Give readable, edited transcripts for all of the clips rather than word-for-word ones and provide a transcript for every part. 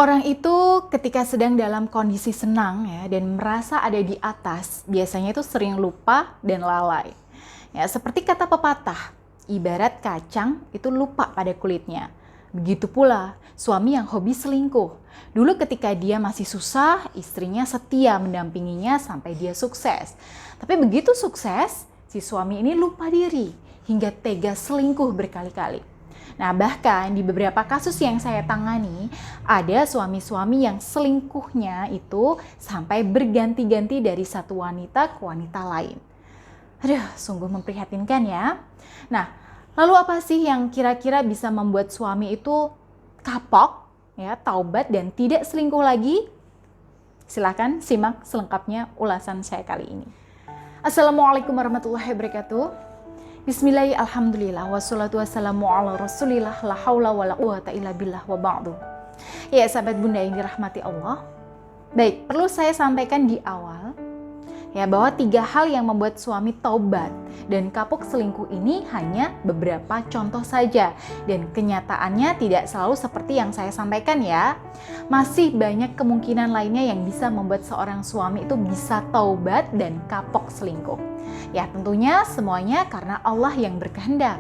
Orang itu ketika sedang dalam kondisi senang ya dan merasa ada di atas, biasanya itu sering lupa dan lalai. Ya, seperti kata pepatah, ibarat kacang itu lupa pada kulitnya. Begitu pula suami yang hobi selingkuh. Dulu ketika dia masih susah, istrinya setia mendampinginya sampai dia sukses. Tapi begitu sukses, si suami ini lupa diri hingga tega selingkuh berkali-kali. Nah, bahkan di beberapa kasus yang saya tangani, ada suami-suami yang selingkuhnya itu sampai berganti-ganti dari satu wanita ke wanita lain. Aduh, sungguh memprihatinkan ya. Nah, lalu apa sih yang kira-kira bisa membuat suami itu kapok, ya, taubat dan tidak selingkuh lagi? Silakan simak selengkapnya ulasan saya kali ini. Assalamualaikum warahmatullahi wabarakatuh. Bismillahirrahmanirrahim, alhamdulillah, wassalatu wassalamu ala rasulillah, la hawla wa la quwata illa billah wa ba'du. Ya sahabat bunda yang dirahmati Allah. Baik, perlu saya sampaikan di awal ya bahwa 3 hal yang membuat suami taubat dan kapok selingkuh ini hanya beberapa contoh saja. Dan kenyataannya tidak selalu seperti yang saya sampaikan ya. Masih banyak kemungkinan lainnya yang bisa membuat seorang suami itu bisa taubat dan kapok selingkuh. Ya tentunya semuanya karena Allah yang berkehendak.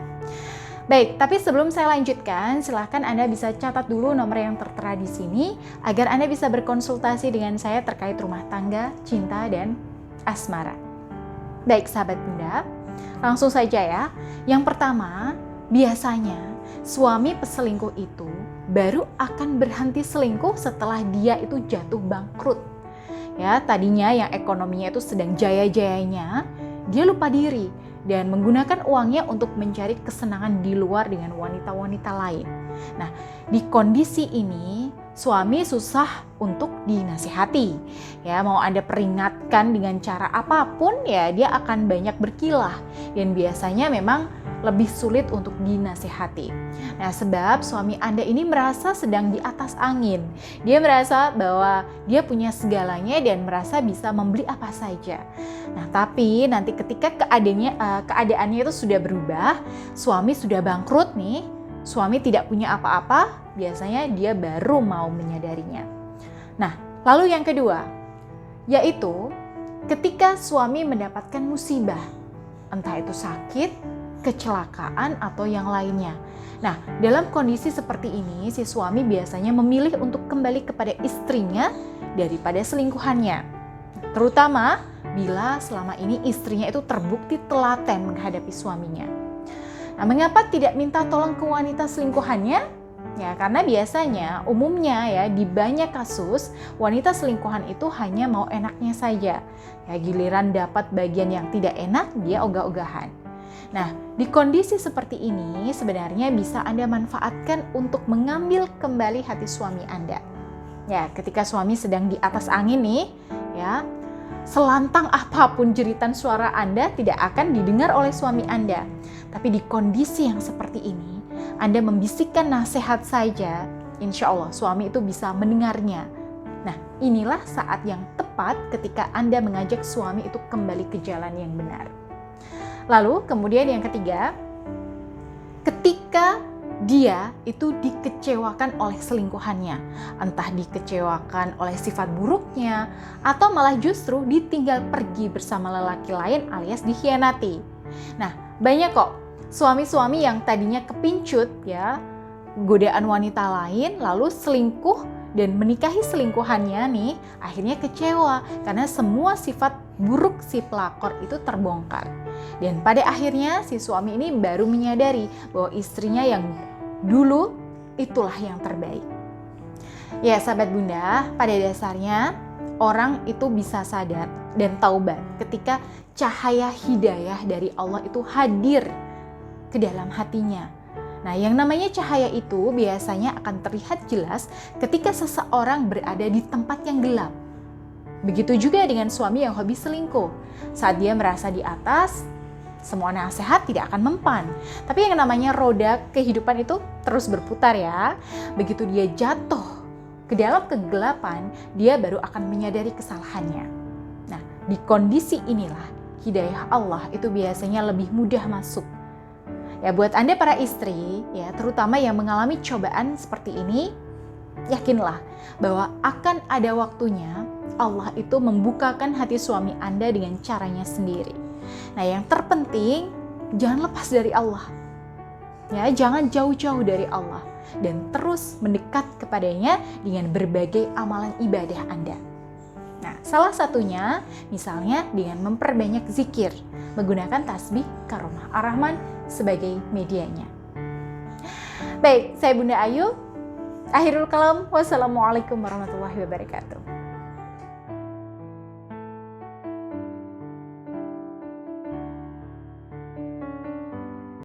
Baik, tapi sebelum saya lanjutkan, silahkan Anda bisa catat dulu nomor yang tertera di sini agar Anda bisa berkonsultasi dengan saya terkait rumah tangga, cinta, dan asmara. Baik sahabat bunda, langsung saja ya. Yang pertama, biasanya suami peselingkuh itu baru akan berhenti selingkuh setelah dia itu jatuh bangkrut. Ya, tadinya yang ekonominya itu sedang jaya-jayanya, dia lupa diri dan menggunakan uangnya untuk mencari kesenangan di luar dengan wanita-wanita lain. Nah, di kondisi ini suami susah untuk dinasihati. Ya, mau Anda peringatkan dengan cara apapun ya dia akan banyak berkilah dan biasanya memang lebih sulit untuk dinasihati. Nah, sebab suami Anda ini merasa sedang di atas angin. Dia merasa bahwa dia punya segalanya dan merasa bisa membeli apa saja. Nah, tapi nanti ketika keadaannya itu sudah berubah, suami sudah bangkrut nih, suami tidak punya apa-apa, biasanya dia baru mau menyadarinya. Nah, lalu yang kedua, yaitu ketika suami mendapatkan musibah, entah itu sakit, kecelakaan, atau yang lainnya. Nah, dalam kondisi seperti ini, si suami biasanya memilih untuk kembali kepada istrinya daripada selingkuhannya. Terutama bila selama ini istrinya itu terbukti telaten menghadapi suaminya. Nah, mengapa tidak minta tolong ke wanita selingkuhannya? Ya, karena biasanya umumnya ya di banyak kasus wanita selingkuhan itu hanya mau enaknya saja. Ya, giliran dapat bagian yang tidak enak dia ogah-ogahan. Nah, di kondisi seperti ini sebenarnya bisa Anda manfaatkan untuk mengambil kembali hati suami Anda. Ya, ketika suami sedang di atas angin nih, ya, selantang apapun jeritan suara Anda tidak akan didengar oleh suami Anda. Tapi di kondisi yang seperti ini, Anda membisikkan nasihat saja, insya Allah suami itu bisa mendengarnya. Nah, inilah saat yang tepat ketika Anda mengajak suami itu kembali ke jalan yang benar. Lalu kemudian yang ketiga, ketika dia itu dikecewakan oleh selingkuhannya, entah dikecewakan oleh sifat buruknya atau malah justru ditinggal pergi bersama lelaki lain alias dikhianati. Nah, banyak kok suami-suami yang tadinya kepincut ya godaan wanita lain lalu selingkuh dan menikahi selingkuhannya nih akhirnya kecewa karena semua sifat buruk si pelakor itu terbongkar. Dan pada akhirnya si suami ini baru menyadari bahwa istrinya yang dulu itulah yang terbaik. Ya sahabat bunda, pada dasarnya orang itu bisa sadar dan taubat ketika cahaya hidayah dari Allah itu hadir ke dalam hatinya. Nah, yang namanya cahaya itu biasanya akan terlihat jelas ketika seseorang berada di tempat yang gelap. Begitu juga dengan suami yang hobi selingkuh. Saat dia merasa di atas, semua nasihat tidak akan mempan. Tapi yang namanya roda kehidupan itu terus berputar ya. Begitu dia jatuh ke dalam kegelapan, dia baru akan menyadari kesalahannya. Nah, di kondisi inilah hidayah Allah itu biasanya lebih mudah masuk. Ya buat Anda para istri, ya terutama yang mengalami cobaan seperti ini, Yakinlah bahwa akan ada waktunya Allah itu membukakan hati suami Anda dengan caranya sendiri. Nah, yang terpenting jangan lepas dari Allah. Ya, jangan jauh-jauh dari Allah dan terus mendekat kepadanya dengan berbagai amalan ibadah Anda. Nah, salah satunya misalnya dengan memperbanyak zikir, menggunakan tasbih Karomah Ar-Rahman sebagai medianya. Baik, saya Bunda Ayu. Akhirul kalam, wassalamualaikum warahmatullahi wabarakatuh.